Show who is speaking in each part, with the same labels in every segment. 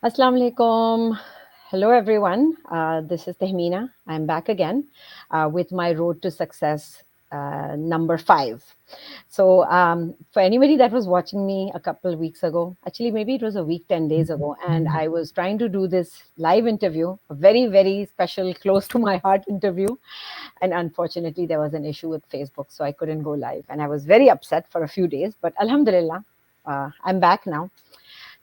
Speaker 1: Assalamu alaikum. Hello, everyone. This is Tehmina. I'm back again with my Road to Success number 5. So, for anybody that was watching me a couple of weeks ago, actually, maybe it was a week, 10 days ago, and I was trying to do this live interview, a very, very special, close to my heart interview. And unfortunately, there was an issue with Facebook, so I couldn't go live. And I was very upset for a few days, but Alhamdulillah, I'm back now.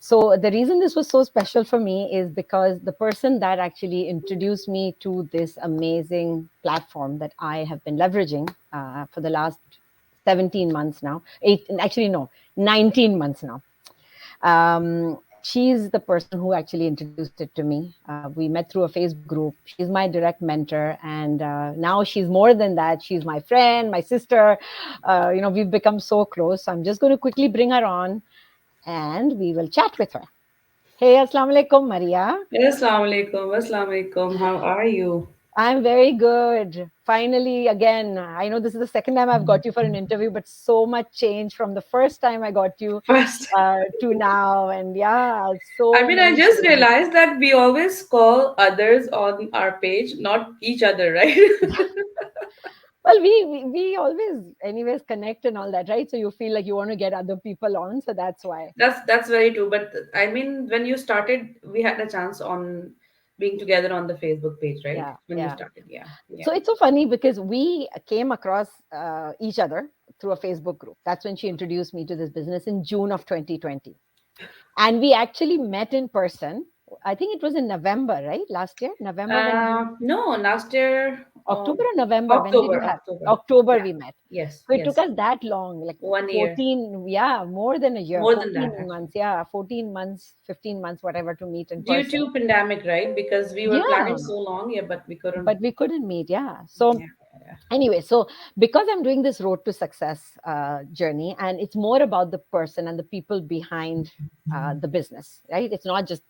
Speaker 1: So the reason this was so special for me is because the person that actually introduced me to this amazing platform that I have been leveraging for the last 17 months now, actually, no, 19 months now. She's the person who actually introduced it to me. We met through a Facebook group. She's my direct mentor, and now she's more than that. She's my friend, my sister. We've become so close. So I'm just going to quickly bring her on and we will chat with her. Hey, Assalamu alaikum, Maria.
Speaker 2: Assalamu alaikum. Assalamu alaikum. How are you?
Speaker 1: I'm very good. Finally, again, I know this is the second time I've got you for an interview, but so much change from the first time I got you
Speaker 2: First,
Speaker 1: to now. And yeah,
Speaker 2: I
Speaker 1: so
Speaker 2: mean, I
Speaker 1: many
Speaker 2: just
Speaker 1: changes.
Speaker 2: realized that we always call others on our page, not each other, right?
Speaker 1: Well, we always, anyways, connect and all that, right? So you feel like you want to get other people on. So that's why.
Speaker 2: That's very true. But I mean, when you started, we had a chance on being together on the Facebook page, right?
Speaker 1: Yeah,
Speaker 2: When you
Speaker 1: yeah.
Speaker 2: started, yeah,
Speaker 1: So
Speaker 2: yeah.
Speaker 1: it's so funny because we came across each other through a Facebook group. That's when she introduced me to this business in June of 2020. And we actually met in person. I think it was in November, right? Last year, November when we
Speaker 2: No, last year,
Speaker 1: October or November, when did you
Speaker 2: October,
Speaker 1: have
Speaker 2: October.
Speaker 1: October
Speaker 2: Yeah.
Speaker 1: we met.
Speaker 2: Yes,
Speaker 1: So it took
Speaker 2: yes.
Speaker 1: us that long, like
Speaker 2: 1 year,
Speaker 1: 14, yeah, more than a year,
Speaker 2: more than that
Speaker 1: 14
Speaker 2: actually.
Speaker 1: months, yeah, 14 months, 15 months, whatever, to meet in
Speaker 2: Due
Speaker 1: person.
Speaker 2: to pandemic, right? Because we were planning
Speaker 1: Yeah,
Speaker 2: so long, yeah, but we couldn't.
Speaker 1: but we couldn't meet, yeah. So
Speaker 2: Yeah, yeah.
Speaker 1: anyway, so because I'm doing this Road to Success journey, and it's more about the person and the people behind the business, right? It's not just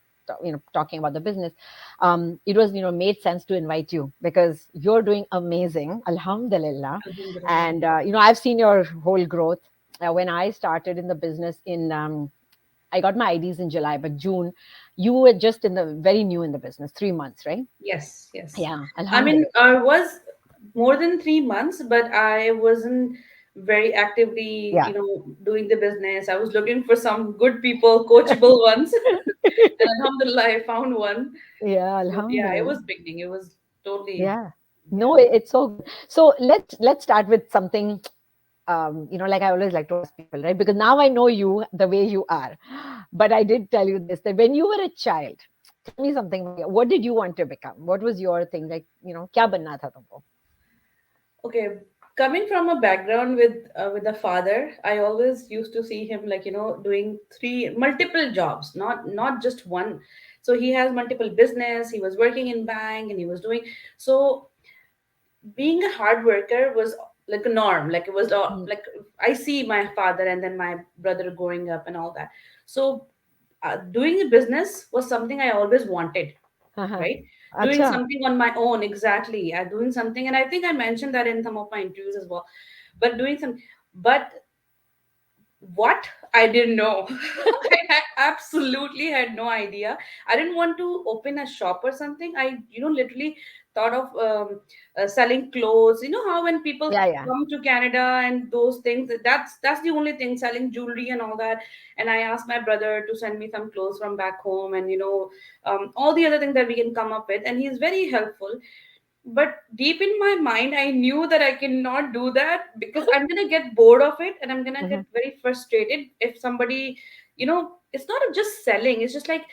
Speaker 1: talking about the business. It was made sense to invite you because you're doing amazing, alhamdulillah.
Speaker 2: Alhamdulillah.
Speaker 1: And I've seen your whole growth. When I started in the business in I got my IDs in July, but June, you were just in the very new in the business, 3 months, right?
Speaker 2: Yes, yes.
Speaker 1: Yeah,
Speaker 2: I mean,
Speaker 1: alhamdulillah.
Speaker 2: I was more than 3 months, but I wasn't very actively,
Speaker 1: Yeah.
Speaker 2: doing the business. I was looking for some good people, coachable ones. And Alhamdulillah, I found one.
Speaker 1: Yeah,
Speaker 2: So yeah, it
Speaker 1: alhamdulillah.
Speaker 2: was beginning. It was totally,
Speaker 1: Yeah.
Speaker 2: yeah.
Speaker 1: No, it's so good. So let's start with something like I always like to ask people, right? Because now I know you the way you are. But I did tell you this that when you were a child, tell me something, Maria. What did you want to become? What was your thing? Like, kya banna tha tumko?
Speaker 2: Okay, coming from a background with a father, I always used to see him like doing three multiple jobs, not just one. So he has multiple business. He was working in bank and he was doing so. Being a hard worker was like a norm. Like it was
Speaker 1: Mm.
Speaker 2: like I see my father and then my brother growing up and all that. So doing a business was something I always wanted,
Speaker 1: Uh-huh.
Speaker 2: right? Doing
Speaker 1: Acha.
Speaker 2: something on my own, exactly. Doing something, and I think I mentioned that in some of my interviews as well. But doing some, but what I didn't know. Absolutely had no idea. I didn't want to open a shop or something. I literally thought of selling clothes. You know how when people
Speaker 1: Yeah, yeah.
Speaker 2: come to Canada and those things, that's the only thing, selling jewelry and all that. And I asked my brother to send me some clothes from back home, and all the other things that we can come up with, and he's very helpful. But deep in my mind, I knew that I cannot do that because I'm gonna get bored of it and I'm gonna
Speaker 1: Mhm.
Speaker 2: get very frustrated if somebody, it's not just selling, it's just like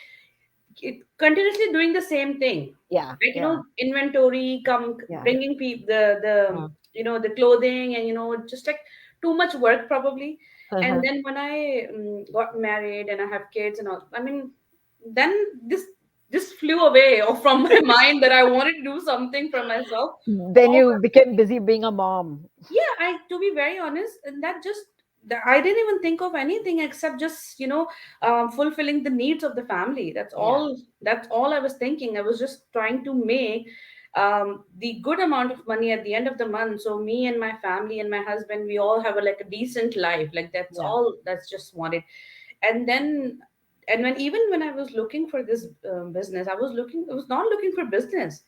Speaker 2: continuously doing the same thing.
Speaker 1: Yeah,
Speaker 2: Like,
Speaker 1: yeah,
Speaker 2: inventory, come
Speaker 1: yeah.
Speaker 2: bringing people the clothing, and just like too much work probably. And
Speaker 1: Uh-huh.
Speaker 2: then when I got married and I have kids and all, I mean, then this flew away from my mind that I wanted to do something for myself.
Speaker 1: Then
Speaker 2: All
Speaker 1: you became busy being a mom.
Speaker 2: yeah, I to be very honest, and I didn't even think of anything except just fulfilling the needs of the family. That's
Speaker 1: Yeah.
Speaker 2: all. That's all I was thinking. I was just trying to make the good amount of money at the end of the month, so me and my family and my husband, we all have like a decent life. Like that's
Speaker 1: Yeah.
Speaker 2: all. That's just wanted. And then And when I was looking for this business, I was not looking for business.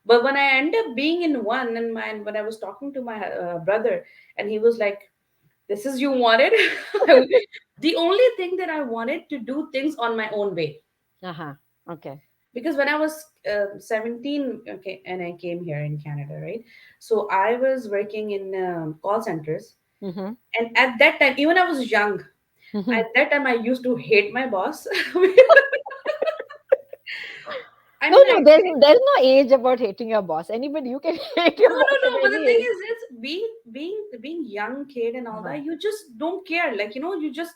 Speaker 2: But when I end up being in one, and when I was talking to my brother, and he was like, "This is you wanted." The only thing that I wanted to do things on my own way,
Speaker 1: Uh-huh. Okay.
Speaker 2: because when I was 17, okay, and I came here in Canada, right? So I was working in call centers,
Speaker 1: Mm-hmm.
Speaker 2: and at that time, even I was young.
Speaker 1: Mm-hmm.
Speaker 2: At that time, I used to hate my boss. I
Speaker 1: No,
Speaker 2: mean,
Speaker 1: no, there's no age about hating your boss. Anybody, you can hate
Speaker 2: no,
Speaker 1: your
Speaker 2: no,
Speaker 1: boss
Speaker 2: no.
Speaker 1: at
Speaker 2: But the
Speaker 1: any
Speaker 2: thing
Speaker 1: age.
Speaker 2: is, it's being young kid and all
Speaker 1: Uh-huh.
Speaker 2: that. You just don't care. Like, you just.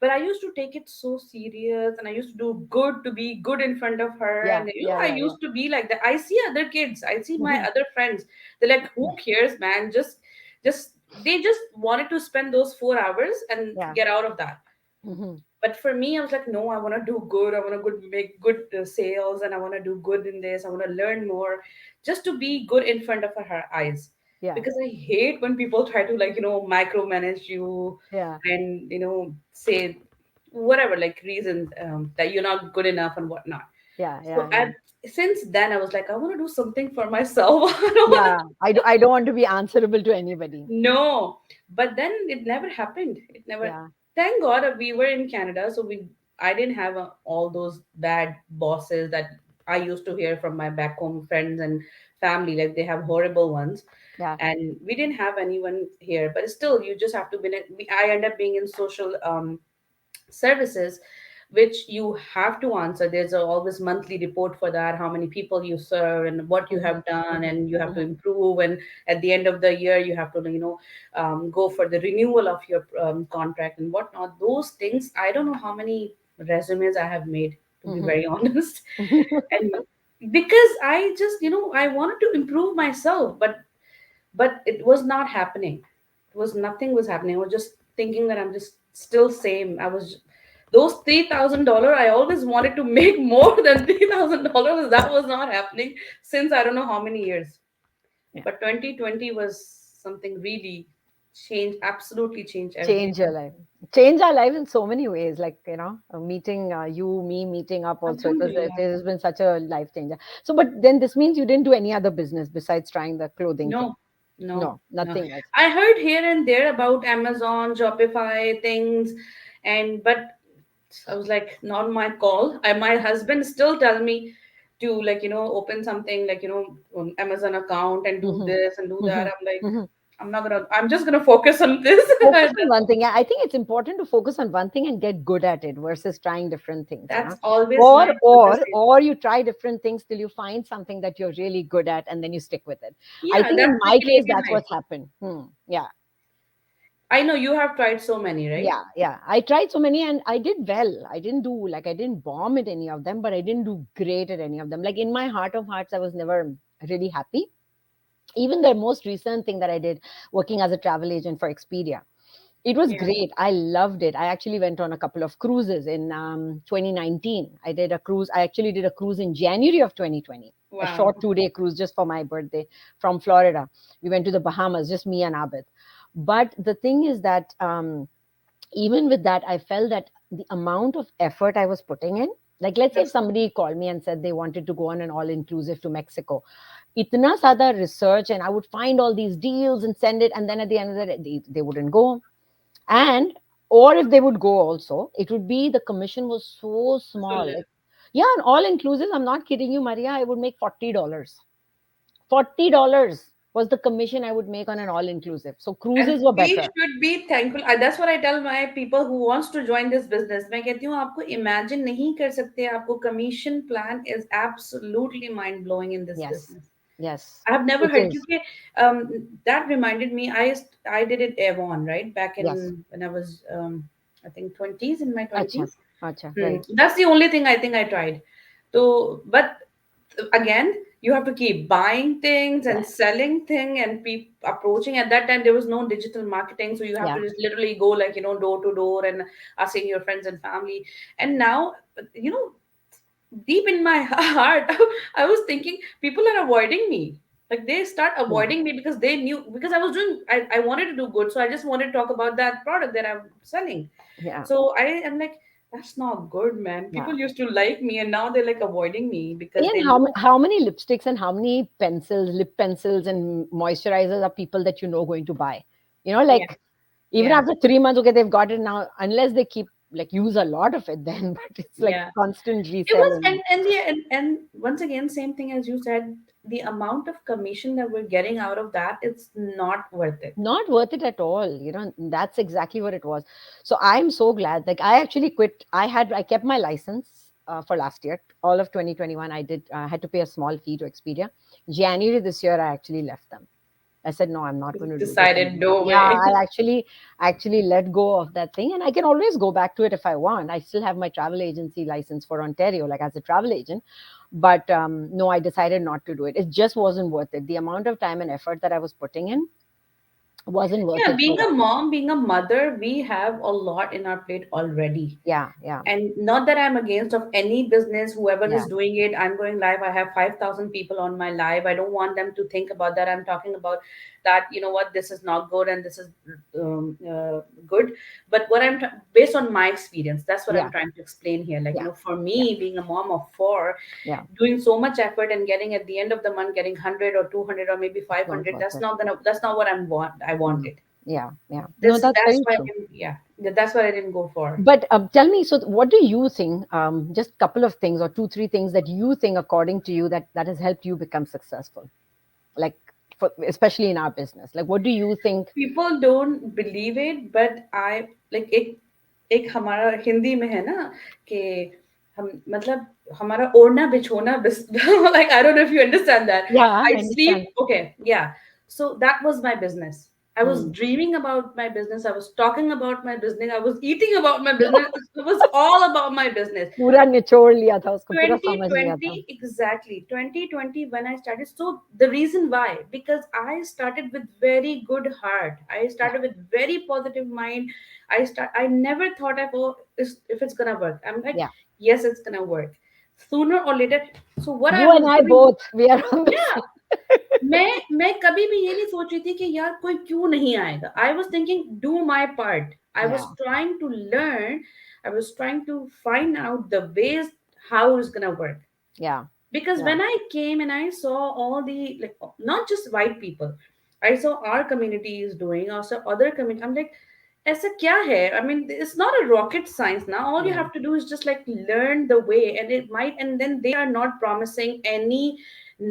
Speaker 2: But I used to take it so serious, and I used to do good to be good in front of her,
Speaker 1: Yeah,
Speaker 2: and
Speaker 1: yeah,
Speaker 2: I
Speaker 1: yeah, yeah.
Speaker 2: used to be like that. I see other kids. I see my
Speaker 1: Mm-hmm.
Speaker 2: other friends. They're like, who cares, man? Just they just wanted to spend those 4 hours and
Speaker 1: Yeah.
Speaker 2: get out of that.
Speaker 1: Mm-hmm.
Speaker 2: But for me, I was like, no, I want to do good. I want to make good sales, and I want to do good in this. I want to learn more, just to be good in front of her eyes.
Speaker 1: Yeah,
Speaker 2: Because I hate when people try to, like, micromanage you,
Speaker 1: yeah,
Speaker 2: and say whatever, like, reasons that you're not good enough and whatnot.
Speaker 1: yeah,
Speaker 2: So
Speaker 1: yeah, yeah.
Speaker 2: since then I was like, I want to do something for myself. I don't want
Speaker 1: Yeah. I don't want to be answerable to anybody.
Speaker 2: No, but then it never happened. It never.
Speaker 1: Yeah.
Speaker 2: Thank God we were in Canada, so I didn't have all those bad bosses that I used to hear from my back home friends and family. Like, they have horrible ones,
Speaker 1: Yeah.
Speaker 2: and we didn't have anyone here. But still, you just have to be. I end up being in social services, which you have to answer. There's always monthly report for that, how many people you serve and what you
Speaker 1: Mm-hmm.
Speaker 2: have done,
Speaker 1: Mm-hmm.
Speaker 2: and you have to
Speaker 1: Mm-hmm.
Speaker 2: improve. And at the end of the year, you have to go for the renewal of your contract and whatnot. Those things, I don't know how many resumes I have made, to be
Speaker 1: Mm-hmm.
Speaker 2: very honest. And because I just, I wanted to improve myself, but it was not happening. It was Nothing was happening. I was just thinking that I'm just still same. I was Those $3,000. I always wanted to make more than $3,000. That was not happening since I don't know how many years.
Speaker 1: Yeah.
Speaker 2: But 2020 was something really changed, absolutely changed
Speaker 1: Change your
Speaker 2: everything.
Speaker 1: life. Change our life in so many ways. Like, meeting you, me meeting up also. It
Speaker 2: Alhamdulillah.
Speaker 1: has been such a life changer. So, but then this means you didn't do any other business besides trying the clothing thing.
Speaker 2: No, no,
Speaker 1: No,
Speaker 2: no.
Speaker 1: nothing else.
Speaker 2: I heard here and there about Amazon, Shopify things, but I was like, not my call. My husband still tell me to, like, open something, like, Amazon account and do
Speaker 1: Mm-hmm.
Speaker 2: this and do that.
Speaker 1: Mm-hmm.
Speaker 2: I'm like,
Speaker 1: Mm-hmm.
Speaker 2: I'm just gonna focus on this.
Speaker 1: Focus on one thing. Yeah, I think it's important to focus on one thing and get good at it versus trying different things,
Speaker 2: That's always my brother says.
Speaker 1: or you try different things till you find something that you're really good at and then you stick with it. I
Speaker 2: Yeah,
Speaker 1: think
Speaker 2: that's
Speaker 1: in
Speaker 2: the
Speaker 1: my case
Speaker 2: Canadian
Speaker 1: that's
Speaker 2: life.
Speaker 1: what's happened. Yeah.
Speaker 2: I know you have tried so many, right?
Speaker 1: Yeah, I tried so many and I did well. I didn't bomb at any of them, but I didn't do great at any of them. Like, in my heart of hearts, I was never really happy. Even the most recent thing that I did, working as a travel agent for Expedia, it was
Speaker 2: Yeah.
Speaker 1: great. I loved it. I actually went on a couple of cruises in 2019. I actually did a cruise in January of 2020, a
Speaker 2: Wow.
Speaker 1: short 2-day cruise just for my birthday from Florida. We went to the Bahamas, just me and Abid. But the thing is that even with that, I felt that the amount of effort I was putting in, like, let's say if
Speaker 2: That's
Speaker 1: somebody called me and said they wanted to go on an all inclusive to Mexico, itna sada research, and I would find all these deals and send it, and then at the end of the day, they wouldn't go. And or if they would go also, it would be the commission was so
Speaker 2: so
Speaker 1: small.
Speaker 2: little.
Speaker 1: Like, yeah, and all inclusive, I'm not kidding you, Maria, I would make $40. $40 was the commission I would make on an all inclusive. So
Speaker 2: And
Speaker 1: cruises were
Speaker 2: we
Speaker 1: better.
Speaker 2: should be thankful. That's what I tell my people who wants to join this business. मैं कहती हूँ आपको imagine नहीं कर सकते. आपको commission plan is absolutely mind blowing in this
Speaker 1: Yes,
Speaker 2: business.
Speaker 1: yes,
Speaker 2: I have never
Speaker 1: it
Speaker 2: heard.
Speaker 1: is.
Speaker 2: Because that reminded me. I did it Avon, right, back in
Speaker 1: Yes.
Speaker 2: when I was I think twenties, in my
Speaker 1: Acha,
Speaker 2: twenties.
Speaker 1: acha, right.
Speaker 2: That's the only thing I think I tried. So, but again, you have to keep buying things and
Speaker 1: Yeah,
Speaker 2: selling thing and approaching. At that time there was no digital marketing, so you have
Speaker 1: yeah,
Speaker 2: to just literally go, like, door to door and asking your friends and family. And now, you know deep in my heart, I was thinking people are avoiding me. Like, they start
Speaker 1: yeah,
Speaker 2: avoiding me because they knew, because I wanted to do good, so I just wanted to talk about that product that I'm selling.
Speaker 1: yeah.
Speaker 2: So I am like, That's not good, man.
Speaker 1: Yeah.
Speaker 2: People used to like me and now they're like avoiding me because
Speaker 1: And
Speaker 2: they know.
Speaker 1: how many lipsticks and how many pencils, lip pencils and moisturizers are people that you know going to buy? You know,
Speaker 2: Yeah,
Speaker 1: like even
Speaker 2: yeah,
Speaker 1: after 3 months, okay, they've got it now, unless they keep like use a lot of it then, but it's like
Speaker 2: yeah.
Speaker 1: constant
Speaker 2: It was,
Speaker 1: reselling.
Speaker 2: and once again, same thing as you said, the amount of commission that we're getting out of that, it's not worth it.
Speaker 1: Not worth it at all. You know, that's exactly what it was. So I'm so glad. Like I actually quit. I kept my license for last year, all of 2021. I did. I had to pay a small fee to Expedia. January this year, I actually left them. I said, no, I'm not going to do this
Speaker 2: Decided
Speaker 1: anymore.
Speaker 2: no
Speaker 1: Yeah,
Speaker 2: way.
Speaker 1: I actually let go of that thing. And I can always go back to it if I want. I still have my travel agency license for Ontario, like as a travel agent. But no, I decided not to do it. It just wasn't worth it. The amount of time and effort that I was putting in wasn't worth
Speaker 2: Yeah,
Speaker 1: it for
Speaker 2: being a
Speaker 1: that.
Speaker 2: mom, being a mother, we have a lot in our plate already.
Speaker 1: Yeah, yeah,
Speaker 2: And not that I'm against of any business, whoever
Speaker 1: yeah,
Speaker 2: is doing it. I'm going live. I have 5,000 people on my live. I don't want them to think about that. I'm talking about that, you know what, this is not good and this is good. But based on my experience, that's what I'm
Speaker 1: yeah,
Speaker 2: trying to explain here. Like,
Speaker 1: yeah,
Speaker 2: for
Speaker 1: yeah,
Speaker 2: me, being a mom of four,
Speaker 1: yeah.
Speaker 2: doing so much effort and getting at the end of the month, getting 100 or 200 or maybe
Speaker 1: It's not
Speaker 2: 500,
Speaker 1: worth it.
Speaker 2: that's not what I
Speaker 1: Mm.
Speaker 2: wanted.
Speaker 1: Yeah, yeah. No,
Speaker 2: This
Speaker 1: that's
Speaker 2: That's
Speaker 1: very
Speaker 2: why I
Speaker 1: true.
Speaker 2: didn't, yeah, that's what I didn't go for.
Speaker 1: But tell me, so what do you think? Just a couple of things or two, three things that you think, according to you, that has helped you become successful, like especially in our business. Like, what do you think?
Speaker 2: People don't believe it, but I like एक एक हमारा हिंदी में है ना कि हम मतलब हमारा ओढ़ना बिछोना like I don't know if you understand that.
Speaker 1: Yeah,
Speaker 2: I
Speaker 1: I
Speaker 2: sleep,
Speaker 1: understand.
Speaker 2: okay, yeah. So that was my business. I was
Speaker 1: Hmm.
Speaker 2: dreaming about my business. I was talking about my business. I was eating about my business. It was all about my business.
Speaker 1: पूरा निचोड़ लिया था उसको, पूरा समझ लिया था.
Speaker 2: 2020, exactly. 2020, when I started. So, the reason why, because I started with very good heart. I
Speaker 1: Yeah,
Speaker 2: started with very positive mind. I never thought of, oh, if it's gonna work. I'm like,
Speaker 1: yeah.
Speaker 2: yes, it's gonna work. Sooner or later. So, what I
Speaker 1: You and
Speaker 2: was
Speaker 1: I
Speaker 2: doing,
Speaker 1: both, we are on the
Speaker 2: yeah,
Speaker 1: same.
Speaker 2: मैं कभी भी ये नहीं सोच रही थी कि यार कोई क्यों नहीं आएगा. I was thinking, do my part. I was
Speaker 1: Yeah,
Speaker 2: trying to learn. I was trying to find out the ways how it's gonna work.
Speaker 1: yeah,
Speaker 2: Because
Speaker 1: yeah,
Speaker 2: when I came and I saw all the, like, not just white people, I saw our community is doing, also other community. I'm like, ऐसा क्या है? I mean, it's not a rocket science now. All you
Speaker 1: yeah,
Speaker 2: have to do is just like learn the way, and it might, and then they are not promising any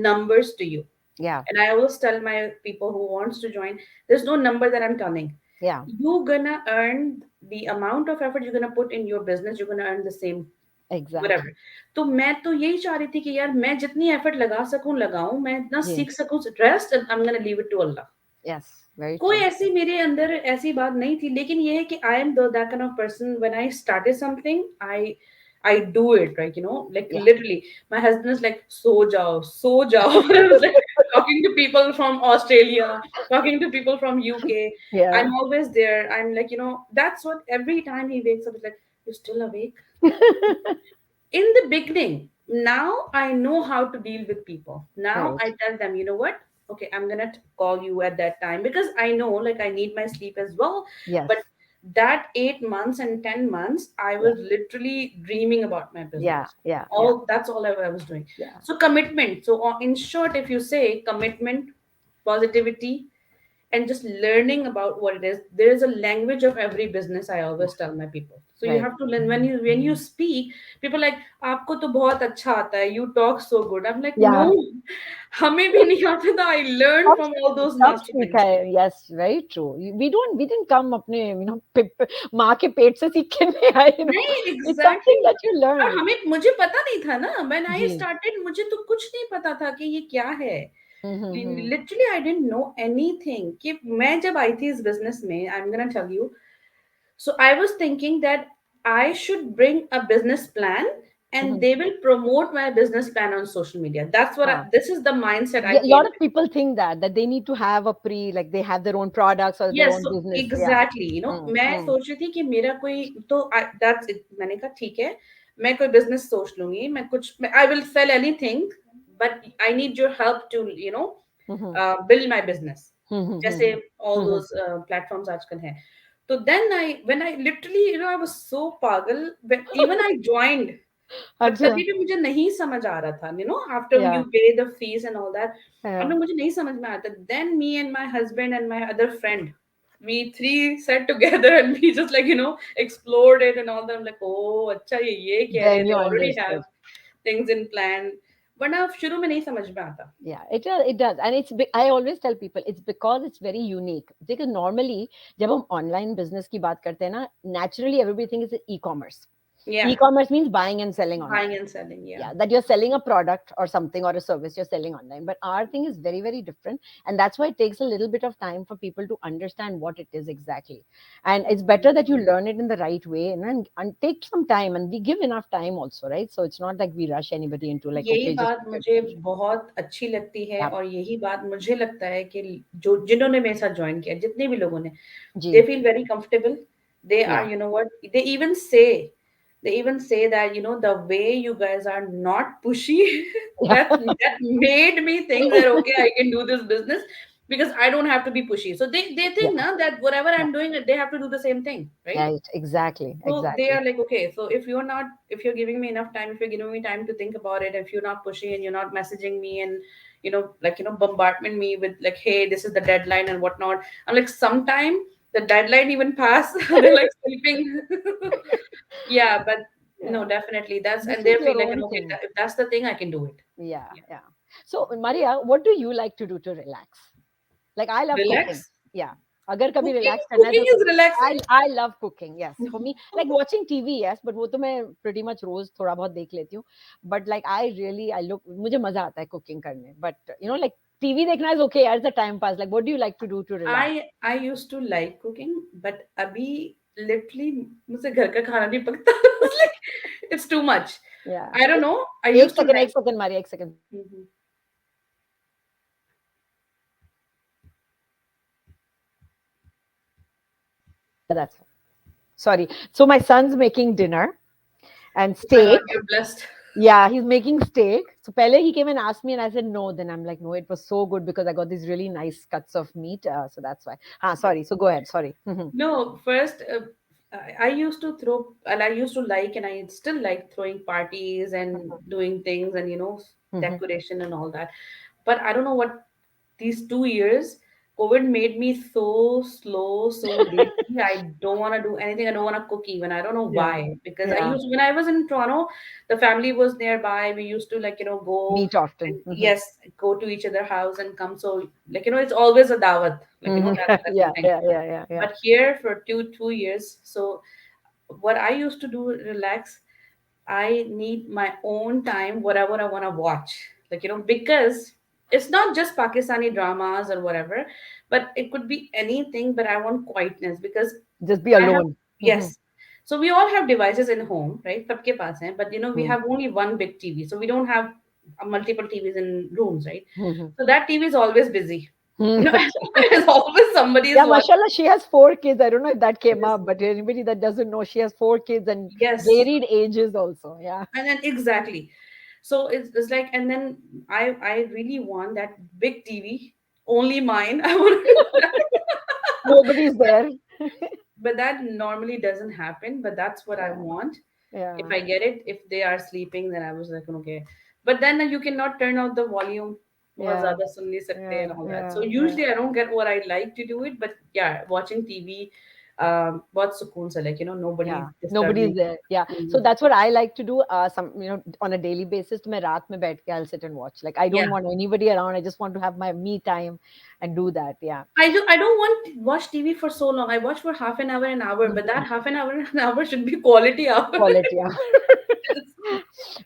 Speaker 2: numbers to you.
Speaker 1: yeah,
Speaker 2: And I always tell my people who wants to join, there's no number that I'm telling.
Speaker 1: yeah.
Speaker 2: You're gonna earn the amount of effort you're gonna put in your business. You're gonna earn the same, whatever.
Speaker 1: Exactly.
Speaker 2: तो मैं तो यही चाह रही थी कि यार मैं जितनी एफर्ट लगा सकूं लगाऊं, मैं इतना
Speaker 1: Yes,
Speaker 2: सीख सकूं, rest I am gonna leave it to Allah.
Speaker 1: yes. Very
Speaker 2: कोई
Speaker 1: true.
Speaker 2: ऐसी मेरे अंदर ऐसी बात नहीं थी, लेकिन ये है कि I am that kind of person. When I started something, I do it, like, like
Speaker 1: Yeah.
Speaker 2: literally. My husband is like, so jao. I was like talking to people from Australia, talking to people from UK.
Speaker 1: Yeah.
Speaker 2: I'm always there. I'm like, that's what, every time he wakes up, he's like, you're still awake? In the beginning. Now I know how to deal with people. Now
Speaker 1: Right.
Speaker 2: I tell them, you know what? Okay, I'm gonna call you at that time, because I know, like, I need my sleep as well.
Speaker 1: Yes.
Speaker 2: But that 8 months and 10 months, I
Speaker 1: Yeah.
Speaker 2: was literally dreaming about my
Speaker 1: Yeah.
Speaker 2: business.
Speaker 1: Yeah. Yeah.
Speaker 2: All that's all I was doing.
Speaker 1: Yeah.
Speaker 2: So commitment. So in short, if you say commitment, positivity, and just learning about what it is. There is a language of every business, I
Speaker 1: Yeah.
Speaker 2: always tell my people. So you
Speaker 1: Right.
Speaker 2: have to learn. When you speak, people like, आपको तो बहुत अच्छा आता है, you talk so good. I'm like, no,
Speaker 1: Yeah.
Speaker 2: हमें भी नहीं आता था. I learned
Speaker 1: सब
Speaker 2: from all those
Speaker 1: सब सीखा
Speaker 2: masterminds.
Speaker 1: है. Yes, very true. We didn't come अपने माँ के पेट से सीख के नहीं आए.
Speaker 2: नहीं,
Speaker 1: It's something
Speaker 2: exactly.
Speaker 1: that you
Speaker 2: और
Speaker 1: learn.
Speaker 2: मुझे पता नहीं था ना. When I
Speaker 1: ji.
Speaker 2: started, मुझे तो कुछ नहीं पता था कि ये क्या है.
Speaker 1: हम्म.
Speaker 2: Literally, I didn't know anything. कि मैं जब आई थी इस business में, I'm gonna tell you. So I was thinking that I should bring a business plan, and
Speaker 1: hmm.
Speaker 2: they will promote my business plan on social media.
Speaker 1: हाँ.
Speaker 2: This is the mindset I
Speaker 1: Yeah, a
Speaker 2: came
Speaker 1: lot of
Speaker 2: with.
Speaker 1: people think that they need to have a like they have their own products or their
Speaker 2: Yes,
Speaker 1: own
Speaker 2: so
Speaker 1: business. Yeah.
Speaker 2: exactly. मैं
Speaker 1: Mm.
Speaker 2: सोच रही थी कि मेरा कोई तो that's it. मैंने कहा ठीक है, मैं कोई business सोच लूंगी. I will sell anything, but I need your help to,
Speaker 1: Mhm.
Speaker 2: build my business.
Speaker 1: Mhm,
Speaker 2: जैसे
Speaker 1: mhm,
Speaker 2: all
Speaker 1: mhm.
Speaker 2: those platforms आजकल हैं. So then when I literally, I was so pagal when even I joined. पर
Speaker 1: अच्छा.
Speaker 2: तभी भी मुझे नहीं समझ आ रहा था, after you
Speaker 1: Yeah.
Speaker 2: pay the fees and all that. अब
Speaker 1: Yeah.
Speaker 2: ना मुझे नहीं समझ में आता. Then me and my husband and my other friend, we three sat together and we just like, explored it and all that. I'm like, oh, अच्छा ये कह रहे
Speaker 1: Then
Speaker 2: they
Speaker 1: you
Speaker 2: already have
Speaker 1: understood.
Speaker 2: things in plan. वरना शुरू में नहीं समझ में आता.
Speaker 1: Yeah, it does, and I always tell people it's because it's very unique. Because normally, जब हम online business की बात करते हैं ना, naturally everybody thinks it's e-commerce.
Speaker 2: Yeah,
Speaker 1: E-commerce means buying and selling
Speaker 2: buying
Speaker 1: online.
Speaker 2: and selling. Yeah.
Speaker 1: Yeah, that you're selling a product or something or a service you're selling online. But our thing is very, very different, and that's why it takes a little bit of time for people to understand what it is exactly. And it's better that you learn it in the right way, and take some time. And we give enough time also, right? So it's not like we rush anybody into like,
Speaker 2: यही
Speaker 1: okay, just
Speaker 2: बात
Speaker 1: get
Speaker 2: मुझे
Speaker 1: ready.
Speaker 2: बहुत अच्छी लगती है
Speaker 1: Yeah,
Speaker 2: और यही बात मुझे लगता है कि जो जिन्होंने मेरे साथ ज्वाइन किया, जितने भी लोगों ने, they
Speaker 1: G.
Speaker 2: feel very comfortable. They are,
Speaker 1: Yeah.
Speaker 2: you know what, they even say that, the way you guys are not pushy,
Speaker 1: Yeah.
Speaker 2: that made me think that okay, I can do this business because I don't have to be pushy. So they
Speaker 1: Yeah.
Speaker 2: think now that whatever
Speaker 1: Yeah.
Speaker 2: I'm doing, they have to do the same thing, right?
Speaker 1: Right. Exactly.
Speaker 2: So they
Speaker 1: Exactly.
Speaker 2: are like, okay, so if you're giving me enough time, if you're giving me time to think about it, if you're not pushing and you're not messaging me and, like, bombardment me with like, hey, this is the deadline and whatnot. I'm like, sometime the deadline even pass, they're like sleeping. Yeah, but no,
Speaker 1: Yeah.
Speaker 2: definitely that's,
Speaker 1: This
Speaker 2: and they
Speaker 1: is
Speaker 2: feel
Speaker 1: your
Speaker 2: like,
Speaker 1: own
Speaker 2: okay,
Speaker 1: thing.
Speaker 2: if that's the thing, I can do it.
Speaker 1: Yeah.
Speaker 2: Yeah.
Speaker 1: Yeah. So, Maria, what do you like to do to relax? Like I love cooking.
Speaker 2: Relax.
Speaker 1: Yeah. अगर कभी
Speaker 2: Cooking,
Speaker 1: relax करना है
Speaker 2: cooking
Speaker 1: तो
Speaker 2: is relaxing.
Speaker 1: I love cooking. Yes, for me, like watching TV. Yes, but वो तो मैं pretty much रोज थोड़ा बहुत देख लेती हूँ. But like I look मुझे मजा आता है cooking करने. But like TV देखना is okay as a time pass. Like what do you like to do to relax?
Speaker 2: I used to like cooking, but अभी literally मुझसे घर का खाना नहीं पकता. It's like it's too much.
Speaker 1: Yeah.
Speaker 2: I don't know. I
Speaker 1: एक
Speaker 2: used to
Speaker 1: second
Speaker 2: like.
Speaker 1: एक second Maria एक second.
Speaker 2: Mhm.
Speaker 1: Yeah, that's sorry. So my son's making dinner and
Speaker 2: Oh my God,
Speaker 1: steak.
Speaker 2: you're blessed.
Speaker 1: Yeah, he's making steak. So pehle he came and asked me, and I said no. Then I'm like, no, it was so good because I got these really nice cuts of meat. So that's why. Ah, sorry. So go ahead. Sorry. Mhm.
Speaker 2: No, first, I used to throw, and I used to like, and I still like throwing parties and doing things and,
Speaker 1: Mhm.
Speaker 2: decoration and all that. But I don't know what these 2 years, COVID made me so slow, so lazy. I don't want to do anything. I don't want to cook even. I don't know
Speaker 1: Yeah.
Speaker 2: why. Because
Speaker 1: Yeah.
Speaker 2: when I was in Toronto, the family was nearby. We used to like, go
Speaker 1: Meat often.
Speaker 2: and
Speaker 1: Mhm.
Speaker 2: yes, go to each other's house and come. So like, it's always a dawat, like,
Speaker 1: Mhm.
Speaker 2: that's the
Speaker 1: Yeah.
Speaker 2: thing.
Speaker 1: Yeah. Yeah. Yeah. Yeah.
Speaker 2: But here for two years, so what I used to do relax, I need my own time, whatever I want to watch. Like, because it's not just Pakistani dramas or whatever, but it could be anything, but I want quietness because
Speaker 1: Just be
Speaker 2: I have,
Speaker 1: alone. Mhm.
Speaker 2: yes. So we all have devices in home, right? Sabke paas hai, but we
Speaker 1: Mhm.
Speaker 2: have only one big TV. So we don't have multiple TVs in rooms, right?
Speaker 1: Mhm.
Speaker 2: So that TV is always busy.
Speaker 1: Mhm. अच्छा.
Speaker 2: There's always somebody is
Speaker 1: Yeah,
Speaker 2: watching.
Speaker 1: mashallah, she has 4 kids. I don't know if that came
Speaker 2: Yes.
Speaker 1: up, but anybody that doesn't know, she has 4 kids and
Speaker 2: Yes.
Speaker 1: varied ages also. Yeah.
Speaker 2: And then exactly. So it's like, and then I really want that big TV, only mine. I want to do that.
Speaker 1: Nobody's there.
Speaker 2: But that normally doesn't happen, but that's what I
Speaker 1: Yeah.
Speaker 2: want. If
Speaker 1: Yeah.
Speaker 2: I get it, if they are sleeping, then I was like, okay. But then you cannot turn out the volume. बहुत
Speaker 1: Yeah.
Speaker 2: ज़्यादा सुन नहीं सकते and
Speaker 1: Yeah.
Speaker 2: all that. So
Speaker 1: Yeah. Yeah.
Speaker 2: usually I don't get what I like to do it, but yeah, watching TV, बहुत सुकून से, like, nobody
Speaker 1: Yeah,
Speaker 2: disturb
Speaker 1: nobody's
Speaker 2: me.
Speaker 1: there. Yeah, so
Speaker 2: Mhm.
Speaker 1: that's what I like to do. On a daily basis, तो मैं रात में बैठ के I'll sit and watch. Like I
Speaker 2: Yeah.
Speaker 1: don't want anybody around. I just want to have my me time and do that. Yeah.
Speaker 2: I don't want to watch TV for so long. I watch for half an hour, but
Speaker 1: Mhm.
Speaker 2: that half an hour should be quality hour.
Speaker 1: Quality. Yeah.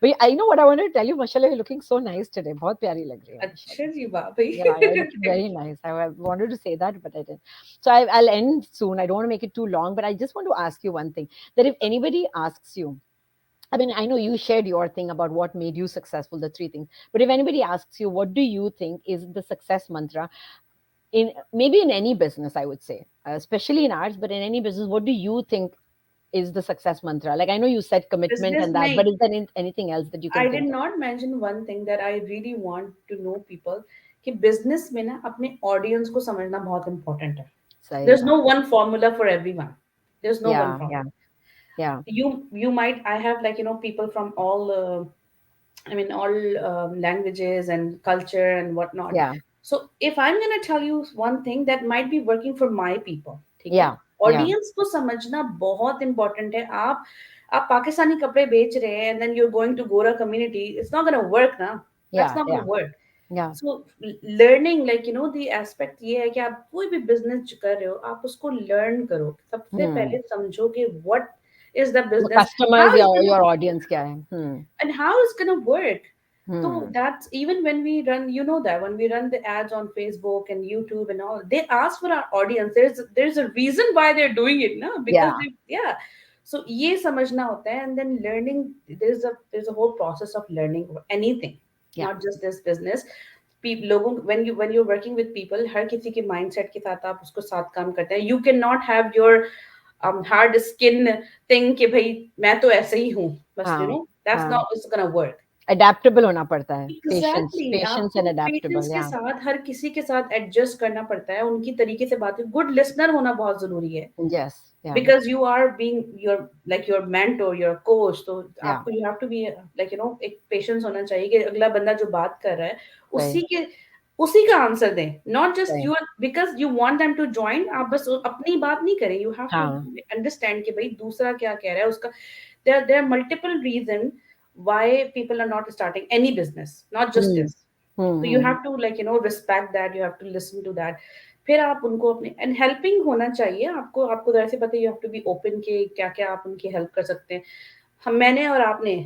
Speaker 1: But I know what I wanted to tell you. Mashallah, you're looking so nice today. बहुत प्यारी लग रही हो
Speaker 2: अच्छा
Speaker 1: माशाल्लाह.
Speaker 2: जी वाह भाई.
Speaker 1: Yeah, you're looking very nice. I wanted to say that, but I didn't. So I'll end soon. I don't want to make it too long, but I just want to ask you one thing: that if anybody asks you, I mean, I know you shared your thing about what made you successful, the three things. But if anybody asks you, what do you think is the success mantra in maybe in any business, I would say, especially in arts, but in any business, what do you think is the success mantra? Like I know you said commitment
Speaker 2: Business
Speaker 1: and that,
Speaker 2: नहीं.
Speaker 1: but is there anything else that you can
Speaker 2: I did
Speaker 1: think of?
Speaker 2: not mention one thing that I really want to know people कि business में ना अपने audience को समझना बहुत important है.
Speaker 1: सही
Speaker 2: There's
Speaker 1: बात
Speaker 2: no
Speaker 1: है.
Speaker 2: one formula for everyone. There's no one
Speaker 1: Yeah, yeah,
Speaker 2: formula.
Speaker 1: yeah,
Speaker 2: You might, I have, like, people from all I mean, all languages and culture and whatnot.
Speaker 1: yeah,
Speaker 2: So if I'm gonna tell you one thing that might be working for my people, ठीक है?
Speaker 1: yeah, yeah,
Speaker 2: Audience को समझना बहुत important है. आप पाकिस्तानी कपड़े बेच रहे हैं and then you're going to Gora community, it's not gonna work ना. That's
Speaker 1: yeah,
Speaker 2: not
Speaker 1: yeah,
Speaker 2: gonna work.
Speaker 1: yeah.
Speaker 2: So learning, like, the aspect ये है कि आप कोई भी business कर रहे हो, आप उसको learn करो. सबसे
Speaker 1: Hmm.
Speaker 2: पहले समझो कि what is the
Speaker 1: The
Speaker 2: business, how
Speaker 1: customers,
Speaker 2: it's gonna,
Speaker 1: your audience क्या है? Hmm.
Speaker 2: and how it's gonna work. So
Speaker 1: Hmm.
Speaker 2: that's, even when we run, that when we run the ads on Facebook and YouTube and all, they ask for our audience. There's a reason why they're doing it, no? Because
Speaker 1: Yeah,
Speaker 2: they, yeah. So ये समझना होता है, and then learning. There's a whole process of learning anything,
Speaker 1: yeah.
Speaker 2: not just this business. People, लोगों, when you're working with people, हर किसी के mindset के साथ आप उसको साथ काम करते हैं. You cannot have your hard skin thing कि भाई मैं तो ऐसे ही हूँ, बस,
Speaker 1: हाँ,
Speaker 2: that's
Speaker 1: हाँ.
Speaker 2: not, it's gonna work.
Speaker 1: Adaptable होना पड़ता है. Patience,
Speaker 2: एग्जैक्टली,
Speaker 1: patience
Speaker 2: आपको
Speaker 1: and
Speaker 2: पेशेंस
Speaker 1: adaptable.
Speaker 2: के
Speaker 1: Yeah.
Speaker 2: साथ हर किसी के साथ एडजस्ट करना पड़ता है, उनकी तरीके से बात, गुड लिसनर होना बहुत जरूरी है.
Speaker 1: Yes. Yeah.
Speaker 2: Because you are being your, like your mentor, your coach, तो
Speaker 1: Yeah.
Speaker 2: आपको, you have to be, like, एक पेशेंस होना चाहिए कि अगला बंदा जो बात कर रहा है
Speaker 1: सही,
Speaker 2: उसी के उसी का आंसर दें, नॉट जस्ट
Speaker 1: सही.
Speaker 2: You, because you want them to join. आप बस अपनी बात नहीं करें, यू हैव टू
Speaker 1: हाँ.
Speaker 2: अंडरस्टैंड कि भाई दूसरा क्या कह रहा है उसका. there are multiple reason why people are not starting any business, not just
Speaker 1: Hmm.
Speaker 2: this.
Speaker 1: Hmm.
Speaker 2: So you
Speaker 1: Hmm.
Speaker 2: have to, like, respect that, you have to listen to that. फिर आप उनको अपने एंड हेल्पिंग होना चाहिए. आपको तो ऐसे पता है, you have to be open के क्या क्या आप उनकी हेल्प कर सकते हैं. हम, मैंने और आपने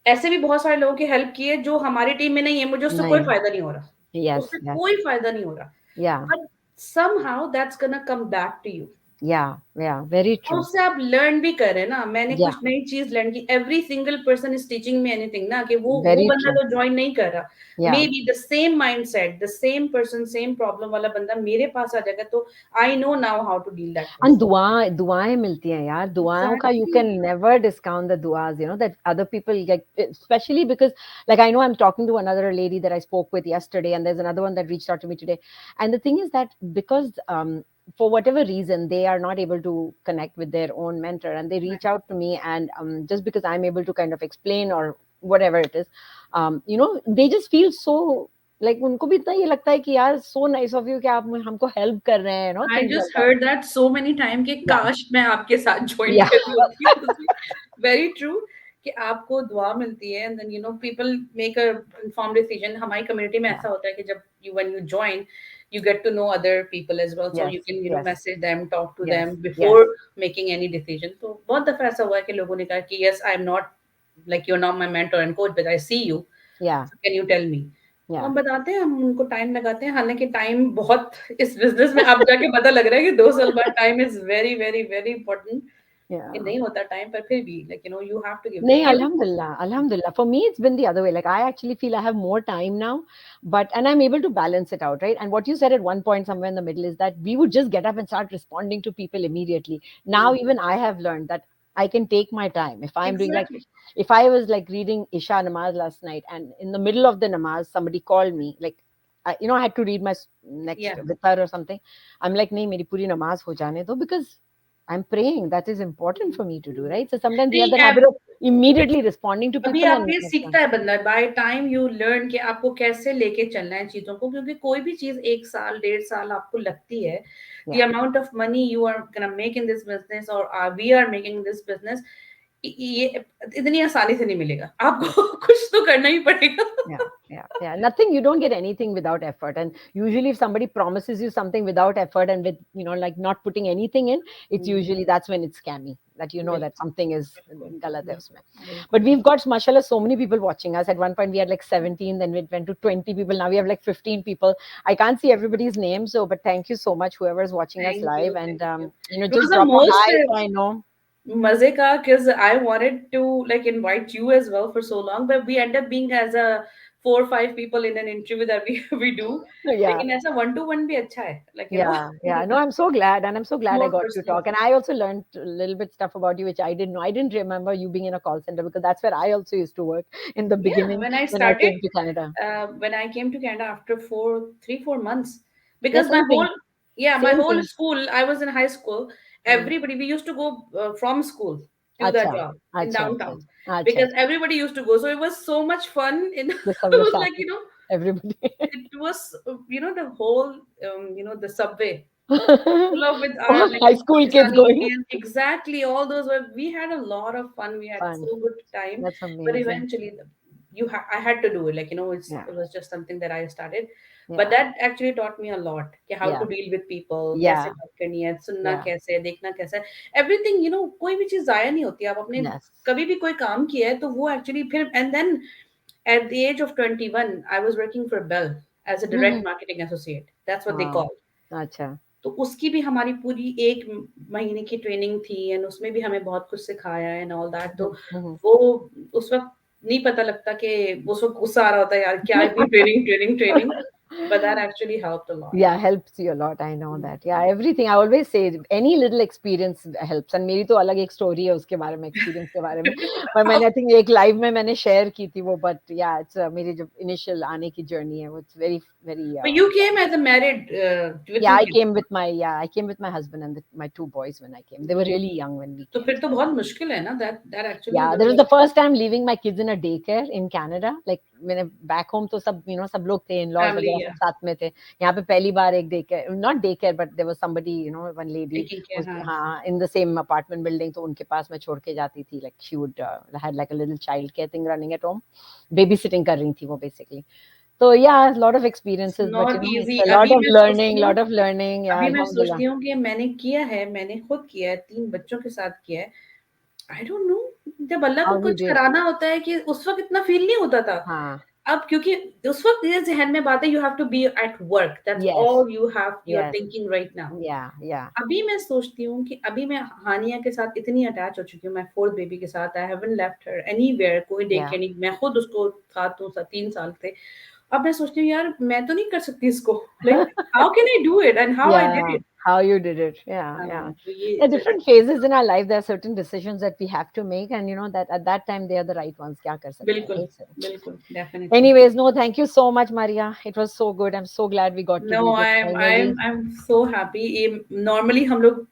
Speaker 2: ऐसे भी बहुत सारे लोगों की हेल्प की है जो हमारी टीम में नहीं है, मुझे उससे कोई
Speaker 1: नहीं.
Speaker 2: फायदा नहीं हो रहा,
Speaker 1: Yes.
Speaker 2: उससे
Speaker 1: Yes.
Speaker 2: कोई फायदा नहीं हो रहा.
Speaker 1: Yeah.
Speaker 2: But somehow that's gonna come back to you.
Speaker 1: Yeah. Yeah. Very
Speaker 2: और
Speaker 1: true.
Speaker 2: उससे आप लर्न भी कर रहे हैं ना. मैंने
Speaker 1: Yeah.
Speaker 2: कुछ नई चीज लर्न की. Every single person is teaching me anything ना, कि वो
Speaker 1: Very
Speaker 2: बंदा
Speaker 1: true.
Speaker 2: तो ज्वाइन नहीं कर रहा, may
Speaker 1: Yeah.
Speaker 2: Be the same mindset, the same person, same problem वाला बंदा मेरे पास आ जाएगा, तो I know now how to deal that
Speaker 1: And
Speaker 2: person.
Speaker 1: दुआएं मिलती हैं यार. दुआओं का you
Speaker 2: एग्जैक्टली.
Speaker 1: can never discount the duas, that other people get, especially because, like, I know I'm talking to another lady that I spoke with yesterday, and there's another one that reached out to me today. And the thing is that because for whatever reason they are not able to connect with their own mentor, and they reach out to me, and just because I'm able to kind of explain or whatever it is, they just feel so, like, उनको भी इतना ये लगता है कि यार, so nice of you कि आप हमको help कर रहे हैं,
Speaker 2: आई
Speaker 1: things like
Speaker 2: just
Speaker 1: that.
Speaker 2: Heard that so many time कि
Speaker 1: Yeah.
Speaker 2: काश मैं आपके साथ ज्वाइन
Speaker 1: Yeah.
Speaker 2: कर रही होती. Very true. कि आपको दुआ मिलती है, and then people make a informed decision. हमारी कम्युनिटी में
Speaker 1: Yeah.
Speaker 2: ऐसा होता है कि जब you when you join, you get to know other people as well, so
Speaker 1: Yes.
Speaker 2: you can,
Speaker 1: Yes.
Speaker 2: message them, talk to
Speaker 1: Yes.
Speaker 2: them
Speaker 1: Yes.
Speaker 2: before making any decision. तो बहुत दफा ऐसा हुआ है कि लोगों ने कहा कि yes, I'm not, like, you're not my mentor and coach, but I see you,
Speaker 1: Yeah.
Speaker 2: so can you tell me. तो
Speaker 1: Yeah.
Speaker 2: हम बताते हैं, हम उनको टाइम लगाते हैं. हालांकि टाइम बहुत, इस बिजनेस में अब जाके पता लग रहा है कि 2 साल बाद time is very very very important. कि
Speaker 1: Yeah.
Speaker 2: नहीं होता टाइम, पर फिर भी, like, you have to give.
Speaker 1: No,
Speaker 2: ये भी,
Speaker 1: alhamdulillah, alhamdulillah. For me, it's been the other way. Like, I actually feel I have more time now, and I'm able to balance it out, right? And what you said at one point, somewhere in the middle, is that we would just get up and start responding to people immediately. Now,
Speaker 2: mm,
Speaker 1: even I have learned that I can take my time. If I'm doing, like,
Speaker 2: exactly.
Speaker 1: if I was like reading Isha namaz last night, and in the middle of the namaz, somebody called me, like, I had to read my next
Speaker 2: Yeah.
Speaker 1: vitar or something. I'm like, nahi, meri puri namaz ho jane do, because I'm praying. That is important for me to do, right? So sometimes we have
Speaker 2: नहीं,
Speaker 1: that habit of immediately responding to
Speaker 2: अभी
Speaker 1: people,
Speaker 2: आप
Speaker 1: and
Speaker 2: ये
Speaker 1: it's
Speaker 2: सीखता है बंदा. By time you learn कि आपको कैसे लेके चलना है चीजों को, क्योंकि कोई भी चीज 1 साल 1.5 साल आपको लगती है. The
Speaker 1: yeah,
Speaker 2: amount of money you are gonna make in this business, और we are making this business, ये इतनी आसानी से नहीं मिलेगा
Speaker 1: yeah,
Speaker 2: आपको. कुछ तो करना ही पड़ेगा.
Speaker 1: yeah, yeah, yeah. Nothing, you don't get anything without effort. And usually, if somebody promises you something without effort and with, like, not putting anything in, it's
Speaker 2: hmm,
Speaker 1: usually that's when it's scammy. That you know that
Speaker 2: बिल्कुल,
Speaker 1: something is
Speaker 2: बिल्कुल,
Speaker 1: galat hai usme.
Speaker 2: बिल्कुल,
Speaker 1: But
Speaker 2: बिल्कुल.
Speaker 1: we've got, mashallah, so many people watching us. At one point, we had like 17, then we went to 20 people. Now we have like 15 people. I can't see everybody's name, so but thank you so much, whoever is watching us
Speaker 2: thank you,
Speaker 1: live,
Speaker 2: thank
Speaker 1: and
Speaker 2: you. It
Speaker 1: just
Speaker 2: was the
Speaker 1: drop a
Speaker 2: most
Speaker 1: hi so I know.
Speaker 2: मजे का, because I wanted to, like, invite you as well for so long, but we end up being as a 4 or 5 people in an interview that we do.
Speaker 1: Yeah.
Speaker 2: लेकिन ऐसा one to one भी अच्छा है, like,
Speaker 1: Yeah, yeah. No, I'm so glad, and I'm so glad I
Speaker 2: more
Speaker 1: got to
Speaker 2: personal.
Speaker 1: talk. And I also learned a little bit stuff about you, which I didn't know. I didn't remember you being in a call center, because that's where I also used to work in the
Speaker 2: Yeah,
Speaker 1: beginning
Speaker 2: when I
Speaker 1: when I
Speaker 2: started,
Speaker 1: came to Canada.
Speaker 2: when I came to Canada after 4 3 4 months,
Speaker 1: Yeah,
Speaker 2: because my
Speaker 1: same
Speaker 2: whole
Speaker 1: thing.
Speaker 2: Yeah, my
Speaker 1: Same
Speaker 2: whole
Speaker 1: thing.
Speaker 2: school, I was in high school.
Speaker 1: Hmm.
Speaker 2: Everybody, we used to go from school to that
Speaker 1: Acha,
Speaker 2: job in
Speaker 1: acha, acha,
Speaker 2: downtown
Speaker 1: acha,
Speaker 2: because
Speaker 1: acha.
Speaker 2: everybody used to go. So it was so much fun. In it
Speaker 1: The subway
Speaker 2: was
Speaker 1: sat
Speaker 2: like,
Speaker 1: with everybody.
Speaker 2: it was, the whole, the subway full of with our
Speaker 1: All
Speaker 2: like
Speaker 1: high school kids
Speaker 2: Pakistani
Speaker 1: going.
Speaker 2: Indians. Exactly, all those were. We had a lot of fun. We had
Speaker 1: Fun.
Speaker 2: so good time,
Speaker 1: That's
Speaker 2: but
Speaker 1: amazing.
Speaker 2: eventually, I had to do it. Like
Speaker 1: Yeah,
Speaker 2: it was just something that I started, but
Speaker 1: yeah,
Speaker 2: that actually taught me a lot. कि how
Speaker 1: yeah,
Speaker 2: to deal with people, कैसे
Speaker 1: yeah,
Speaker 2: बात करनी है, सुनना
Speaker 1: yeah.
Speaker 2: कैसे है, देखना कैसे है. Everything, कोई भी चीज जाया नहीं होती. आप अपने
Speaker 1: Yes.
Speaker 2: कभी भी कोई काम किया है तो वो actually फिर and then at the age of 21, I was working for Bell as a direct
Speaker 1: Hmm.
Speaker 2: marketing associate. That's what they
Speaker 1: Wow.
Speaker 2: call.
Speaker 1: Acha.
Speaker 2: तो उसकी भी हमारी पूरी 1 महीने की ट्रेनिंग थी एंड उसमें भी हमें बहुत कुछ सिखाया एंड ऑल दैट. तो
Speaker 1: Hmm.
Speaker 2: वो उस वक्त नहीं पता लगता कि उस वक्त गुस्सा आ रहा होता है यार क्या इतनी training training training. But that actually helped a lot.
Speaker 1: Yeah, helps you a lot. I know that. Yeah, everything. I always say any little experience helps. And मेरी तो अलग एक story है उसके बारे में, experience के बारे में. पर मैंने I think एक live में मैंने share की थी वो. But yeah, it's मेरी जो initial आने की journey है वो it's very very.
Speaker 2: But you came as a married with
Speaker 1: Yeah,
Speaker 2: two
Speaker 1: I
Speaker 2: kids.
Speaker 1: came with my I came with my husband and my two boys when I came. They were really young when we
Speaker 2: तो
Speaker 1: came.
Speaker 2: फिर तो बहुत मुश्किल है ना. That actually
Speaker 1: Yeah,
Speaker 2: was
Speaker 1: this was
Speaker 2: like
Speaker 1: the first time leaving my kids in a daycare in Canada. Like मैंने back home तो सब सब लोग थे, in-laws
Speaker 2: family,
Speaker 1: वगैरह सब
Speaker 2: yeah,
Speaker 1: साथ में थे. यहाँ पे पहली बार एक daycare, not daycare, but there was somebody, one lady
Speaker 2: taking care.
Speaker 1: was
Speaker 2: हाँ.
Speaker 1: हाँ in the same apartment building. तो उनके पास मैं छोड़ के जाती थी. Like she would had like a little child care thing running at home, babysitting कर रही थी वो basically. So yeah, a lot of
Speaker 2: It's
Speaker 1: experiences, but
Speaker 2: not
Speaker 1: it's
Speaker 2: easy.
Speaker 1: a lot
Speaker 2: अभी
Speaker 1: of
Speaker 2: मैं
Speaker 1: learning,
Speaker 2: सोचती हूँ
Speaker 1: lot of learning. Yeah,
Speaker 2: अभी मैं
Speaker 1: alhamdulillah.
Speaker 2: सोचती हूँ कि मैंने किया है, मैंने खुद किया है, 3 बच्चों के साथ किया है. I don't know. जब अल्लाह को
Speaker 1: How you
Speaker 2: कुछ
Speaker 1: did?
Speaker 2: कराना होता है कि उस वक्त इतना फील नहीं होता था.
Speaker 1: हाँ.
Speaker 2: अब क्योंकि उस वक्त ये जहन में बात है, you have to be at work. That's
Speaker 1: Yes.
Speaker 2: All you are
Speaker 1: Yes.
Speaker 2: Thinking right now.
Speaker 1: Yeah. Yeah.
Speaker 2: अभी मैं सोचती हूँ कि अभी मैं हानिया के साथ इतनी अटैच हो चुकी हूँ. मैं फोर्थ बेबी के साथ I haven't left her anywhere. कोई देख
Speaker 1: Yeah.
Speaker 2: के नहीं. मैं खुद उसको साथ हूँ. 3 साल थे. अब मैं सोचती हूँ यार मैं तो नहीं कर सकती इसको. Like how can I do it and how I did
Speaker 1: Yeah,
Speaker 2: it.
Speaker 1: how you did it. Yeah,
Speaker 2: हाँ,
Speaker 1: yeah.
Speaker 2: तो ये
Speaker 1: There are different phases in our life. There are certain decisions that we have to make, and that at that time they are the right ones. क्या कर सकते हैं,
Speaker 2: बिल्कुल,
Speaker 1: right? So,
Speaker 2: बिल्कुल, definitely.
Speaker 1: anyways, no, thank you so much, Maria. It was so good. I'm so glad we got to
Speaker 2: know,
Speaker 1: do this
Speaker 2: I
Speaker 1: finally.
Speaker 2: Am so happy. ये normally हम लोग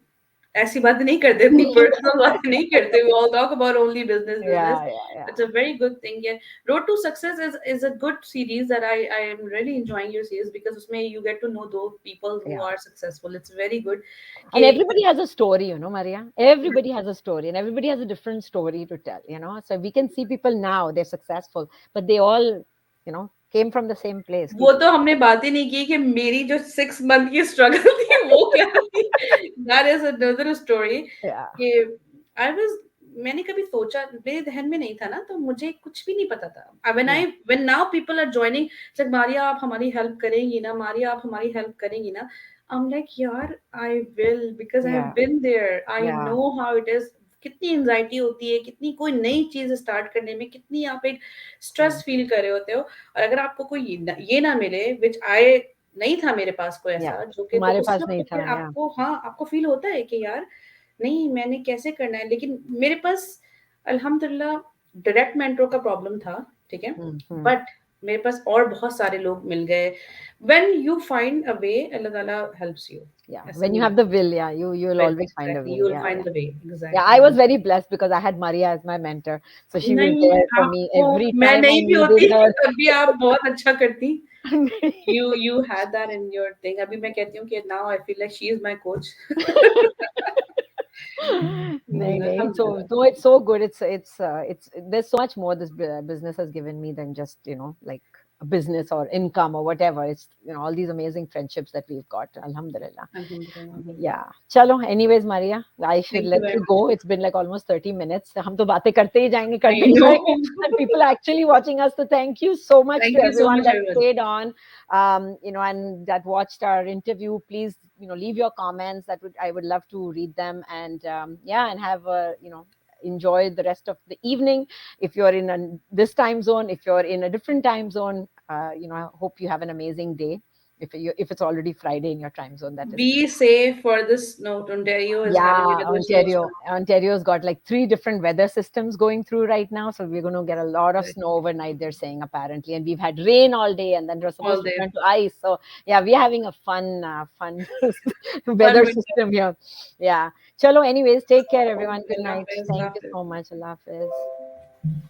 Speaker 2: ऐसी बातें नहीं करते, इतनी पर्सनल बातें नहीं करते. We all talk about only business business.
Speaker 1: Yeah, yeah,
Speaker 2: It's a
Speaker 1: yeah,
Speaker 2: very good thing. Yeah, Road to Success is a good series that I am really enjoying your series because उसमें you get to know those people who
Speaker 1: yeah.
Speaker 2: are successful. It's very good.
Speaker 1: And
Speaker 2: कि
Speaker 1: everybody has a story, Maria. Everybody has a story, and everybody has a different story to tell. So we can see people now, they're successful, but they all, came from the same place.
Speaker 2: वो तो हमने बात ही नहीं की कि मेरी जो 6 month की स्ट्रगल थी वो क्या थी. That is another story.
Speaker 1: Yeah,
Speaker 2: कि आई वाज मैंने कभी सोचा मेरे ध्यान में नहीं था ना, तो मुझे कुछ भी नहीं पता था.
Speaker 1: yeah,
Speaker 2: when now people are joining like Maria आप हमारी हेल्प करेंगी ना, मारिया आप हमारी हेल्प करेंगी ना. आई एम लाइक यार I will because I have
Speaker 1: yeah,
Speaker 2: been there. I
Speaker 1: yeah,
Speaker 2: know how it is. कितनी एंजाइटी होती है, कितनी कोई नई चीज स्टार्ट करने में कितनी आप एक
Speaker 1: mm,
Speaker 2: स्ट्रेस फील कर रहे होते हो. और अगर आपको कोई ये ना मिले विच आई नहीं था मेरे पास कोई
Speaker 1: yeah.
Speaker 2: ऐसा जो कि तो
Speaker 1: तुम्हारे
Speaker 2: उस
Speaker 1: पास
Speaker 2: वक्त
Speaker 1: नहीं
Speaker 2: फिर
Speaker 1: था, yeah.
Speaker 2: आपको हाँ आपको फील होता है कि यार नहीं मैंने कैसे करना है. लेकिन मेरे पास अल्हम्दुलिल्लाह डायरेक्ट मेंटोर का प्रॉब्लम था. ठीक है.
Speaker 1: Mm-hmm.
Speaker 2: बट मेरे पास और बहुत सारे लोग मिल गए. व्हेन यू फाइंड अ वे अल्लाह ताला हेल्प्स यू.
Speaker 1: Yeah,
Speaker 2: ऐसा
Speaker 1: when you
Speaker 2: नहीं
Speaker 1: have
Speaker 2: है.
Speaker 1: the will, yeah, you'll
Speaker 2: Well,
Speaker 1: always find a
Speaker 2: exactly,
Speaker 1: way.
Speaker 2: you will
Speaker 1: Yeah,
Speaker 2: find
Speaker 1: yeah.
Speaker 2: the way.
Speaker 1: Yeah, I
Speaker 2: Exactly.
Speaker 1: was very blessed because I had Maria as my mentor. So she was
Speaker 2: नहीं,
Speaker 1: there for me
Speaker 2: आपको
Speaker 1: every
Speaker 2: मैं
Speaker 1: time I
Speaker 2: नहीं भी
Speaker 1: needed
Speaker 2: होती
Speaker 1: her.
Speaker 2: तब भी आप बहुत अच्छा करती. You had that in your thing. अभी मैं कहती हूँ कि now I feel like she is my coach.
Speaker 1: नहीं नहीं so
Speaker 2: अल्हम्दुलिल्लाह.
Speaker 1: no it's so good it's there's so much more this business has given me than just like a business or income or whatever. It's all these amazing friendships that we've got, alhamdulillah.
Speaker 2: अल्हम्दुलिल्लाह. अल्हम्दुलिल्लाह.
Speaker 1: Yeah, chalo, anyways, Maria, I should
Speaker 2: Thank you
Speaker 1: let
Speaker 2: very
Speaker 1: you
Speaker 2: much.
Speaker 1: go. It's been like almost 30 minutes. हम तो बातें
Speaker 2: I
Speaker 1: करते ही
Speaker 2: know.
Speaker 1: जाएंगे and people are actually watching us. So thank you so much
Speaker 2: Thank
Speaker 1: to
Speaker 2: you so
Speaker 1: everyone
Speaker 2: much,
Speaker 1: that
Speaker 2: everyone.
Speaker 1: stayed on, and that watched our interview. Please, leave your comments. I would love to read them, and yeah, and have enjoy the rest of the evening. If you're in this time zone, if you're in a different time zone, I hope you have an amazing day. if it's already Friday in your time zone, that is.
Speaker 2: Be safe for this note. Ontario is
Speaker 1: Yeah,
Speaker 2: having a weather snowstorm.
Speaker 1: Ontario's got like three different weather systems going through right now, so we're going to get a lot of
Speaker 2: Right.
Speaker 1: snow overnight. They're saying apparently, and we've had rain all day, and then we're
Speaker 2: All
Speaker 1: supposed to
Speaker 2: day.
Speaker 1: turn to ice. So yeah, we're having a fun
Speaker 2: Fun
Speaker 1: weather
Speaker 2: winter.
Speaker 1: system here. Yeah. Chalo. Anyways, take care, everyone.
Speaker 2: Okay,
Speaker 1: Good
Speaker 2: Allah
Speaker 1: night.
Speaker 2: Hafiz,
Speaker 1: Thank
Speaker 2: Allah
Speaker 1: you
Speaker 2: Hafiz.
Speaker 1: so much. Allah Hafiz.